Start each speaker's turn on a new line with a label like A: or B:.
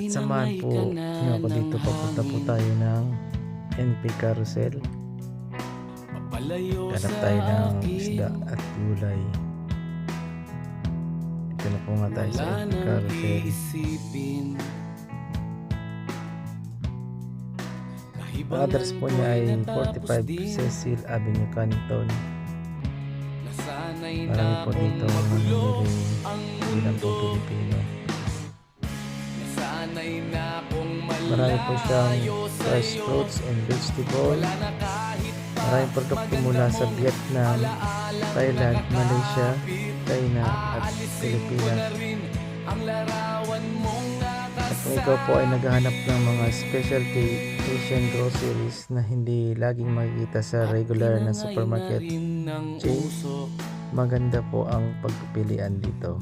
A: At samahan po niyo ako dito, papunta po tayo ng NP Carousel. Hanap tayo ng isda at gulay. Ito na po nga tayo sa NP Carousel. Ang address po niya ay 45 Cecil Avenue, Canton. Marami po dito nangyari bilang po Pilipino. Marami po siyang fresh fruits and vegetable. Maraming produkto mula sa Vietnam, Thailand, Malaysia, China at Pilipinas. At kung ikaw po ay naghahanap ng mga specialty Asian groceries na hindi laging makikita sa regular na supermarket chain, maganda po ang pagpipilian dito.